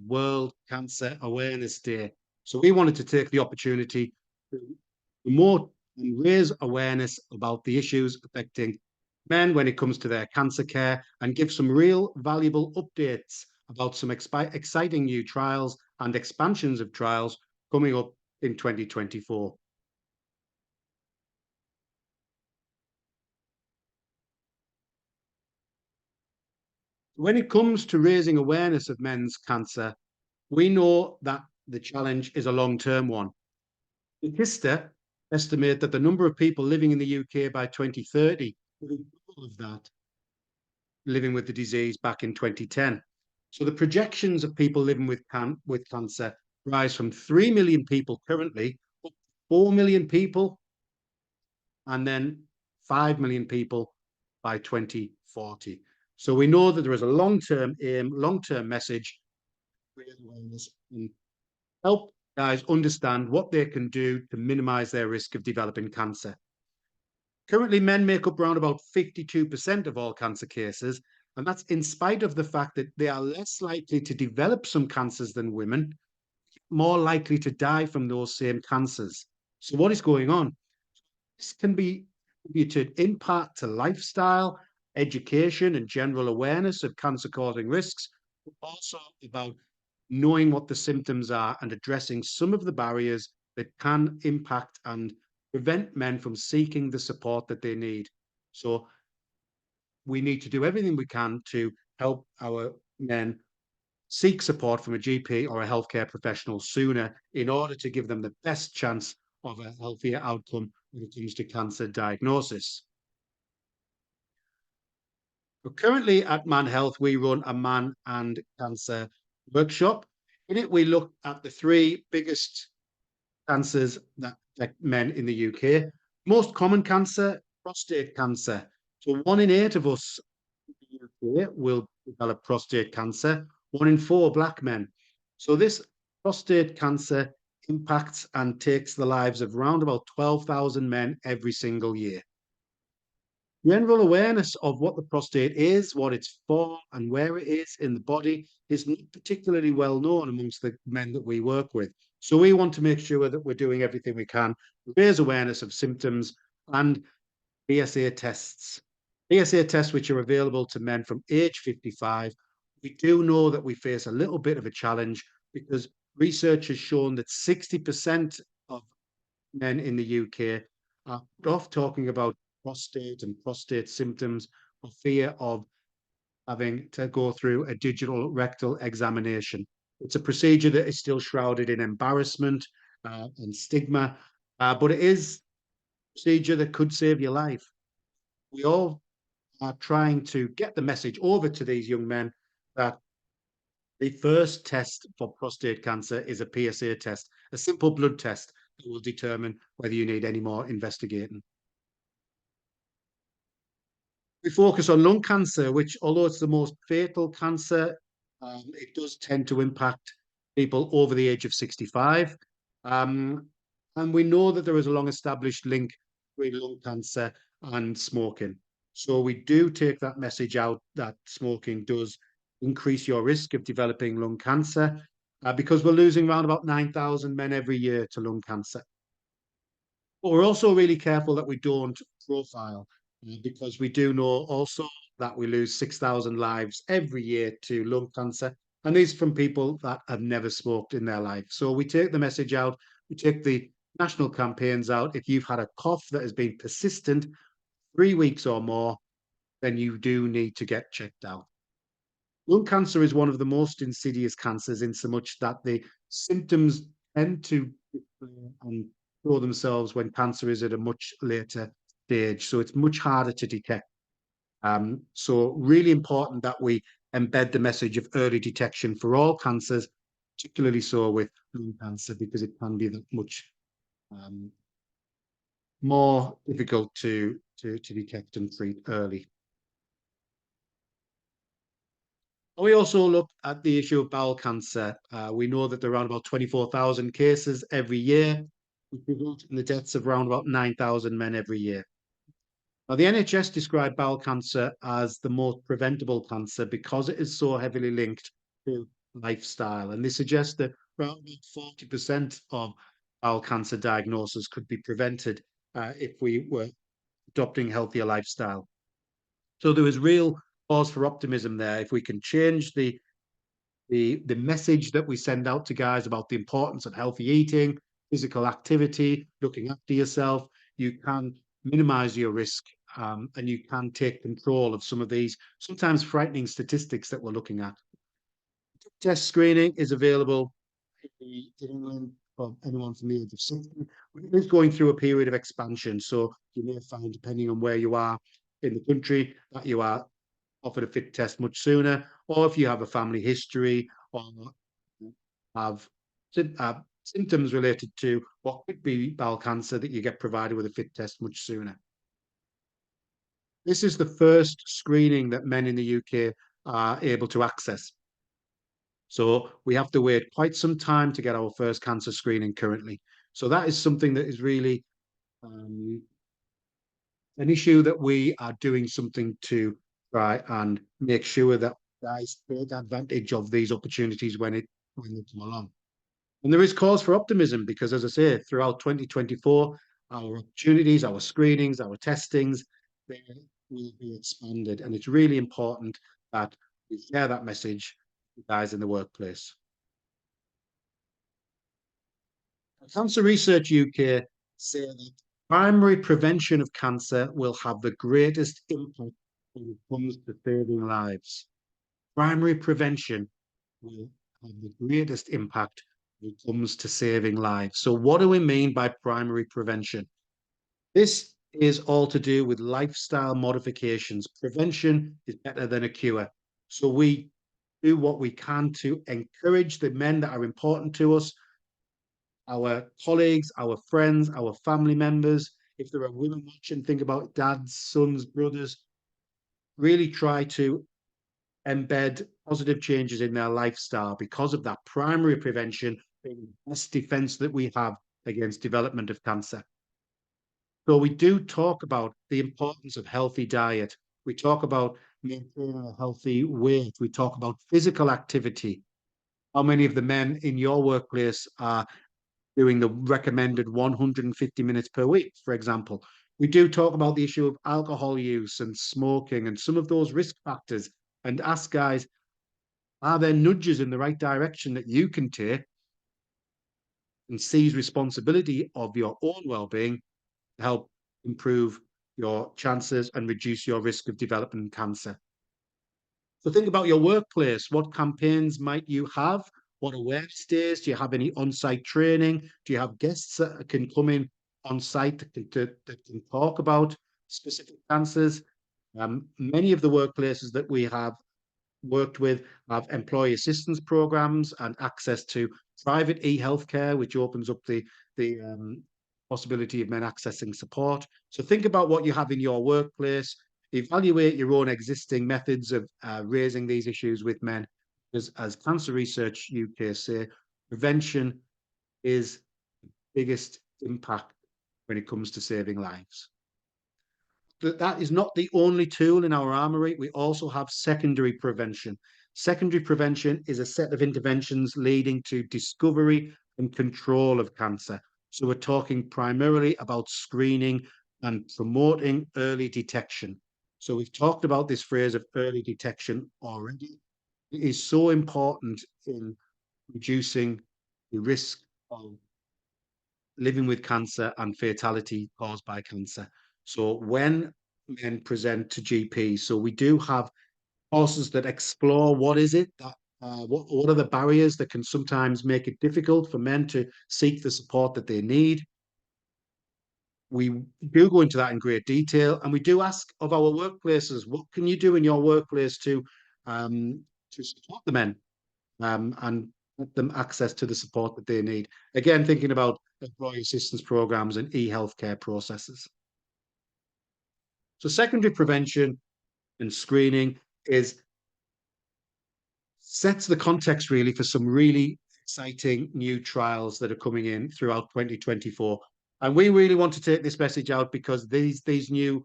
World Cancer Awareness Day. So we wanted to take the opportunity to promote and raise awareness about the issues affecting men when it comes to their cancer care and give some real valuable updates about some exciting new trials and expansions of trials coming up in 2024. When it comes to raising awareness of men's cancer, we know that the challenge is a long-term one. Statista estimate that the number of people living in the UK by 2030 will be double of that living with the disease back in 2010. So the projections of people living with cancer rise from 3 million people currently up to 4 million people and then 5 million people by 2040. So we know that there is a long-term aim, long-term message, awareness, and help guys understand what they can do to minimize their risk of developing cancer. Currently, men make up around about 52% of all cancer cases, and that's in spite of the fact that they are less likely to develop some cancers than women, more likely to die from those same cancers. So what is going on? This can be attributed in part to lifestyle, education, and general awareness of cancer-causing risks, but also about knowing what the symptoms are and addressing some of the barriers that can impact and prevent men from seeking the support that they need. So we need to do everything we can to help our men seek support from a GP or a healthcare professional sooner in order to give them the best chance of a healthier outcome when it comes to cancer diagnosis. But currently at ManHealth, we run a man and cancer workshop. In it, we look at the three biggest cancers that affect men in the UK. Most common cancer, prostate cancer. So 1 in 8 of us in the UK will develop prostate cancer, 1 in 4 black men. So this prostate cancer impacts and takes the lives of around about 12,000 men every single year. General awareness of what the prostate is, what it's for, and where it is in the body is not particularly well known amongst the men that we work with. So we want to make sure that we're doing everything we can to raise awareness of symptoms and PSA tests. PSA tests which are available to men from age 55. We do know that we face a little bit of a challenge because research has shown that 60% of men in the UK are off talking about prostate and prostate symptoms for fear of having to go through a digital rectal examination. It's a procedure that is still shrouded in embarrassment and stigma, but it is a procedure that could save your life. We all are trying to get the message over to these young men that the first test for prostate cancer is a PSA test, a simple blood test that will determine whether you need any more investigating. We focus on lung cancer, which, although it's the most fatal cancer, it does tend to impact people over the age of 65. And we know that there is a long-established link between lung cancer and smoking. So we do take that message out that smoking does increase your risk of developing lung cancer because we're losing around about 9,000 men every year to lung cancer. But we're also really careful that we don't profile because we do know also that we lose 6,000 lives every year to lung cancer. And these from people that have never smoked in their life. So we take the message out, we take the national campaigns out. If you've had a cough that has been persistent 3 weeks or more, then you do need to get checked out. Lung cancer is one of the most insidious cancers in so much that the symptoms tend to and show themselves when cancer is at a much later stage. So it's much harder to detect. So really important that we embed the message of early detection for all cancers, particularly so with lung cancer, because it can be that much more difficult to detect and treat early. We also look at the issue of bowel cancer. We know that there are around about 24,000 cases every year, which result in the deaths of around about 9,000 men every year. Now, the NHS described bowel cancer as the most preventable cancer because it is so heavily linked to lifestyle. And they suggest that around 40% of bowel cancer diagnosis could be prevented if we were adopting healthier lifestyle. So there is real cause for optimism there. If we can change the message that we send out to guys about the importance of healthy eating, physical activity, looking after yourself, you can minimize your risk, and you can take control of some of these sometimes frightening statistics that we're looking at. Test screening is available in England for anyone from the age of 60. It is going through a period of expansion. So you may find, depending on where you are in the country, that you are offered a fit test much sooner, or if you have a family history or have symptoms related to what could be bowel cancer, that you get provided with a fit test much sooner. This is the first screening that men in the UK are able to access. So we have to wait quite some time to get our first cancer screening currently. So that is something that is really um, an issue that we are doing something to try and make sure that guys take advantage of these opportunities when they come along. And there is cause for optimism because, as I say, throughout 2024, our opportunities, our screenings, our testings, they will be expanded. And it's really important that we share that message with guys in the workplace. Cancer Research UK say that primary prevention of cancer will have the greatest impact when it comes to saving lives. Primary prevention will have the greatest impact when it comes to saving lives. So what do we mean by primary prevention? This is all to do with lifestyle modifications. Prevention is better than a cure. So we do what we can to encourage the men that are important to us, our colleagues, our friends, our family members. If there are women watching, think about dads, sons, brothers. Really try to embed positive changes in their lifestyle because of that primary prevention being the best defense that we have against development of cancer. So we do talk about the importance of healthy diet. We talk about maintaining a healthy weight. We talk about physical activity. How many of the men in your workplace are doing the recommended 150 minutes per week, for example? We do talk about the issue of alcohol use and smoking and some of those risk factors, and ask guys, are there nudges in the right direction that you can take and seize responsibility of your own well-being to help improve your chances and reduce your risk of developing cancer? So think about your workplace. What campaigns might you have? What awareness days? Do you have any on-site training? Do you have guests that can come in on site that can talk about specific cancers? Many of the workplaces that we have worked with have employee assistance programs and access to private e-healthcare, which opens up the possibility of men accessing support. So think about what you have in your workplace. Evaluate your own existing methods of raising these issues with men. Because as Cancer Research UK say, prevention is the biggest impact when it comes to saving lives. That is not the only tool in our armory. We also have secondary prevention. Secondary prevention is a set of interventions leading to discovery and control of cancer. So we're talking primarily about screening and promoting early detection. So we've talked about this phrase of early detection already. It is so important in reducing the risk of living with cancer and fatality caused by cancer. So when men present to GPs, so we do have courses that explore what is it that what are the barriers that can sometimes make it difficult for men to seek the support that they need. We do go into that in great detail, and we do ask of our workplaces, what can you do in your workplace to support the men and get them access to the support that they need. Again, thinking about employee assistance programs and e-healthcare processes. So secondary prevention and screening sets the context really for some really exciting new trials that are coming in throughout 2024. And we really want to take this message out because these new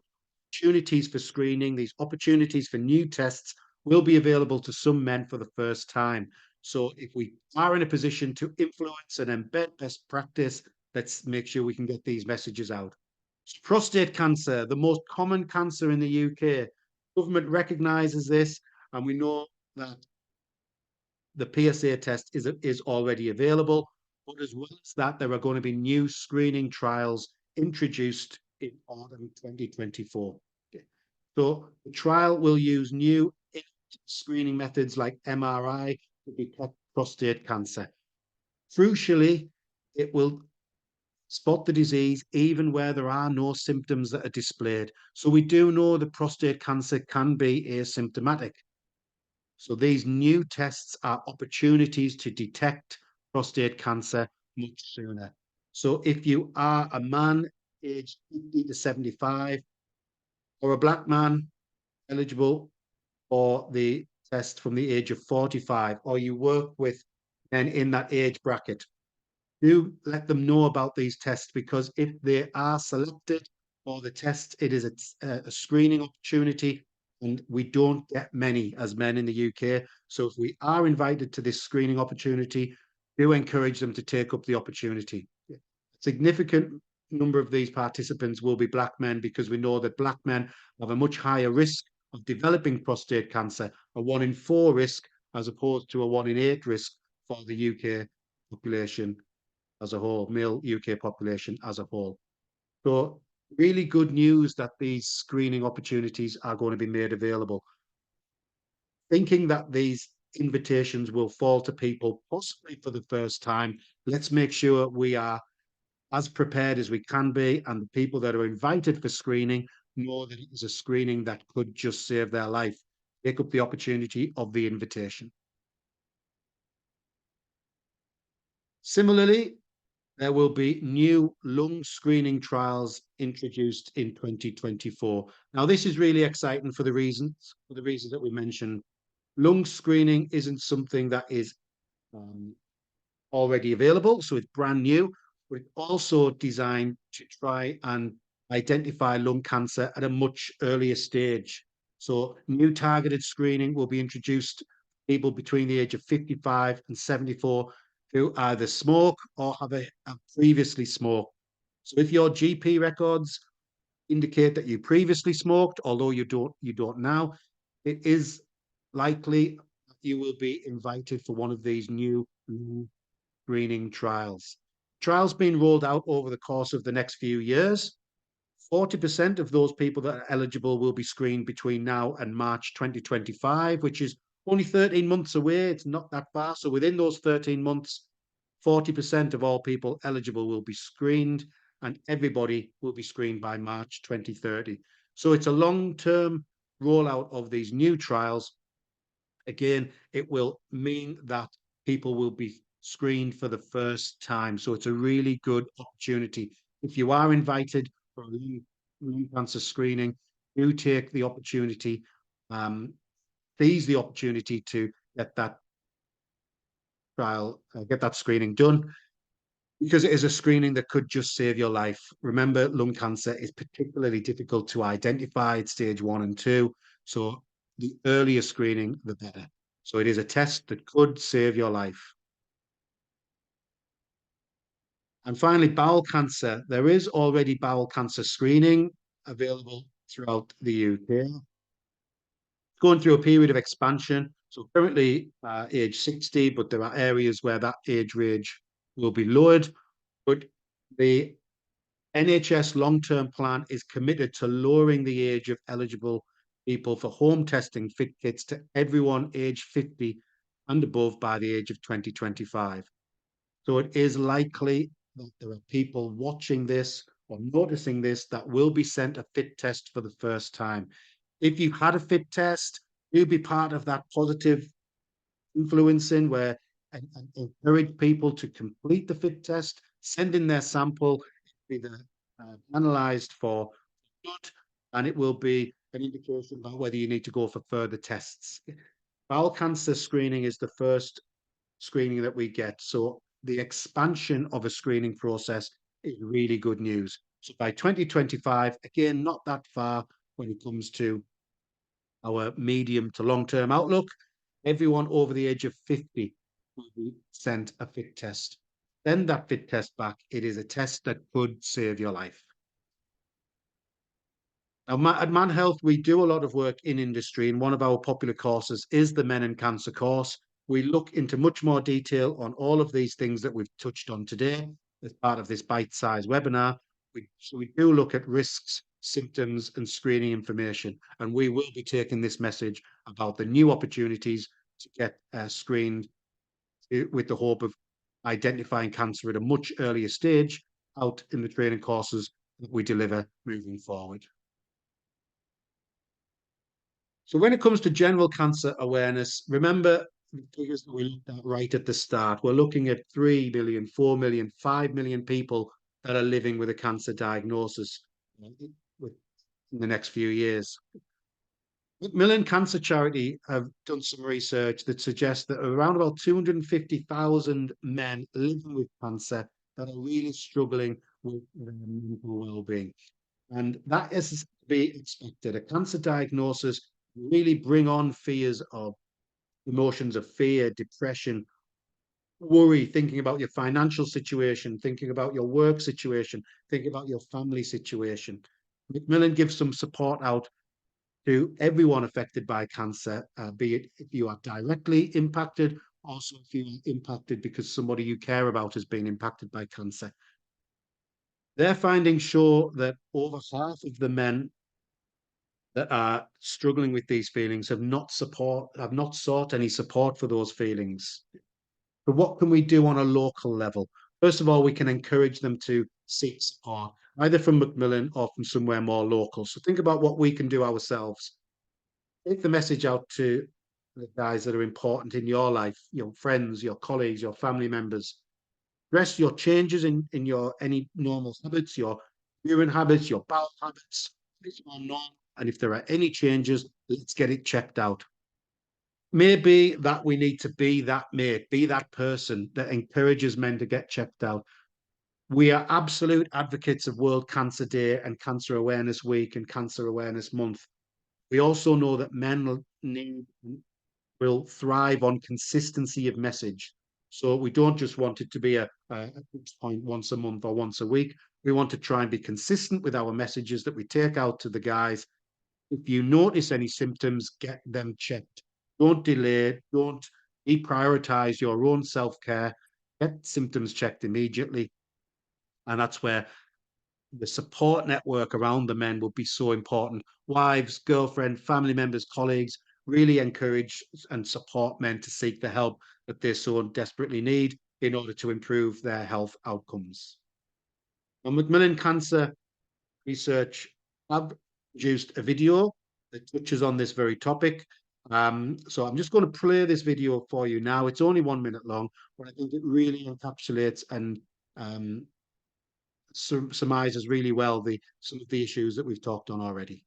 opportunities for screening, these opportunities for new tests will be available to some men for the first time. So if we are in a position to influence and embed best practice, let's make sure we can get these messages out. Prostate cancer, the most common cancer in the UK. Government recognises this, and we know that the PSA test is already available. But as well as that, there are going to be new screening trials introduced in autumn 2024. So the trial will use new screening methods like MRI to detect prostate cancer. Crucially, it will spot the disease even where there are no symptoms that are displayed. So we do know that prostate cancer can be asymptomatic. So these new tests are opportunities to detect prostate cancer much sooner. So if you are a man aged 50 to 75 or a black man eligible for the test from the age of 45, or you work with men in that age bracket, do let them know about these tests, because if they are selected for the test, it is a screening opportunity, and we don't get many as men in the UK. So if we are invited to this screening opportunity, do encourage them to take up the opportunity. A significant number of these participants will be black men, because we know that black men have a much higher risk of developing prostate cancer, a 1 in 4 risk, as opposed to a 1 in 8 risk for the UK population as a whole, male UK population as a whole. So really good news that these screening opportunities are going to be made available. Thinking that these invitations will fall to people possibly for the first time, let's make sure we are as prepared as we can be, and the people that are invited for screening know that it is a screening that could just save their life. Take up the opportunity of the invitation. Similarly, there will be new lung screening trials introduced in 2024. Now, this is really exciting for the reasons that we mentioned. Lung screening isn't something that is already available, so it's brand new, but it's also designed to try and identify lung cancer at a much earlier stage. So new targeted screening will be introduced to people between the age of 55 and 74 who either smoke or have previously smoked. So if your GP records indicate that you previously smoked, although you don't now, it is likely that you will be invited for one of these new screening trials. Trials being rolled out over the course of the next few years. 40% of those people that are eligible will be screened between now and March 2025, which is only 13 months away. It's not that far. So within those 13 months, 40% of all people eligible will be screened, and everybody will be screened by March 2030. So it's a long-term rollout of these new trials. Again, it will mean that people will be screened for the first time. So it's a really good opportunity. If you are invited for a lung cancer screening, do take the opportunity, seize the opportunity to get that trial, get that screening done, because it is a screening that could just save your life. Remember, lung cancer is particularly difficult to identify at stage 1 and 2. So the earlier screening, the better. So it is a test that could save your life. And finally, bowel cancer. There is already bowel cancer screening available throughout the UK. Going through a period of expansion. So currently age 60, but there are areas where that age range will be lowered. But the NHS long-term plan is committed to lowering the age of eligible people for home testing fit kits to everyone aged 50 and above by the age of 2025. So it is likely that there are people watching this or noticing this that will be sent a fit test for the first time. If you had a fit test, you'd be part of that positive influencing where and encourage people to complete the fit test, send in their sample, be analyzed for blood, and it will be an indication about whether you need to go for further tests. Bowel cancer screening is the first screening that we get. So the expansion of a screening process is really good news. So by 2025, again, not that far when it comes to our medium to long-term outlook, everyone over the age of 50 will be sent a fit test. Send that fit test back. It is a test that could save your life. Now, at ManHealth, we do a lot of work in industry, and one of our popular courses is the Men and Cancer course. We look into much more detail on all of these things that we've touched on today as part of this bite-sized webinar. So we do look at risks, symptoms, and screening information, and we will be taking this message about the new opportunities to get screened with the hope of identifying cancer at a much earlier stage out in the training courses that we deliver moving forward. So when it comes to general cancer awareness, remember the figures that we looked at right at the start. We're looking at 3 million, 4 million, 5 million people that are living with a cancer diagnosis in the next few years. Macmillan Cancer Charity have done some research that suggests that around about 250,000 men living with cancer that are really struggling with their mental well-being. And that is to be expected. A cancer diagnosis really bring on fears of emotions of fear, depression, worry, thinking about your financial situation, thinking about your work situation, thinking about your family situation. Macmillan gives some support out to everyone affected by cancer, be it if you are directly impacted, also if you are impacted because somebody you care about has been impacted by cancer. Their findings show that over half of the men that are struggling with these feelings have not sought any support for those feelings. But what can we do on a local level? First of all, we can encourage them to seek support, either from Macmillan or from somewhere more local. So think about what we can do ourselves. Take the message out to the guys that are important in your life, your friends, your colleagues, your family members. Address your changes in your any normal habits, your urine habits, your bowel habits. And if there are any changes, let's get it checked out. Maybe that we need to be that mate, be that person that encourages men to get checked out. We are absolute advocates of World Cancer Day and Cancer Awareness Week and Cancer Awareness Month. We also know that men will thrive on consistency of message. So we don't just want it to be a point once a month or once a week. We want to try and be consistent with our messages that we take out to the guys. If you notice any symptoms, get them checked. Don't delay, don't deprioritize your own self-care. Get symptoms checked immediately. And that's where the support network around the men will be so important. Wives, girlfriend, family members, colleagues, really encourage and support men to seek the help that they so desperately need in order to improve their health outcomes. On Macmillan Cancer Research have produced a video that touches on this very topic. So I'm just going to play this video for you now. It's only 1 minute long, but I think it really encapsulates and surmises really well some of the issues that we've talked on already.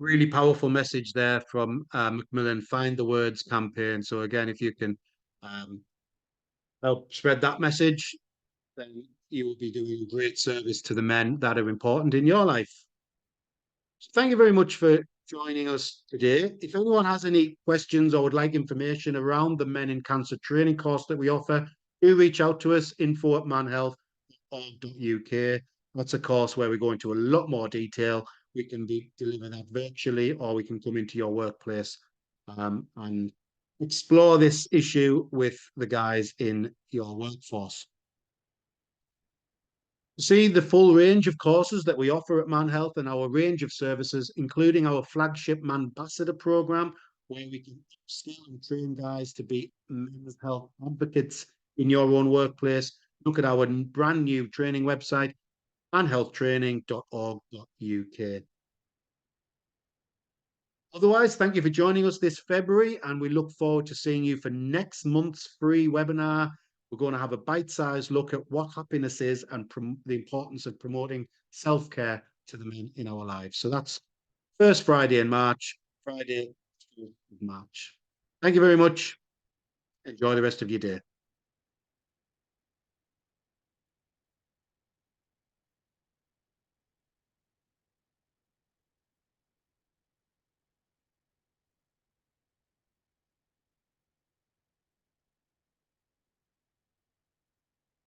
Really powerful message there from Macmillan Find the Words campaign. So again, if you can um, help spread that message, then you will be doing a great service to the men that are important in your life. So thank you very much for joining us today. If anyone has any questions or would like information around the Men in Cancer training course that we offer, do reach out to us, info@manhealth.org.uk. That's a course where we go into a lot more detail we can deliver that virtually, or we can come into your workplace and explore this issue with the guys in your workforce. See the full range of courses that we offer at ManHealth and our range of services, including our flagship Manbassador program, where we can upskill and train guys to be men's health advocates in your own workplace. Look at our brand new training website, manhealthtraining.org.uk. Otherwise, thank you for joining us this February, and we look forward to seeing you for next month's free webinar. We're going to have a bite-sized look at what happiness is and the importance of promoting self-care to the men in our lives. So that's first Friday in March, Friday, 12th of March. Thank you very much. Enjoy the rest of your day.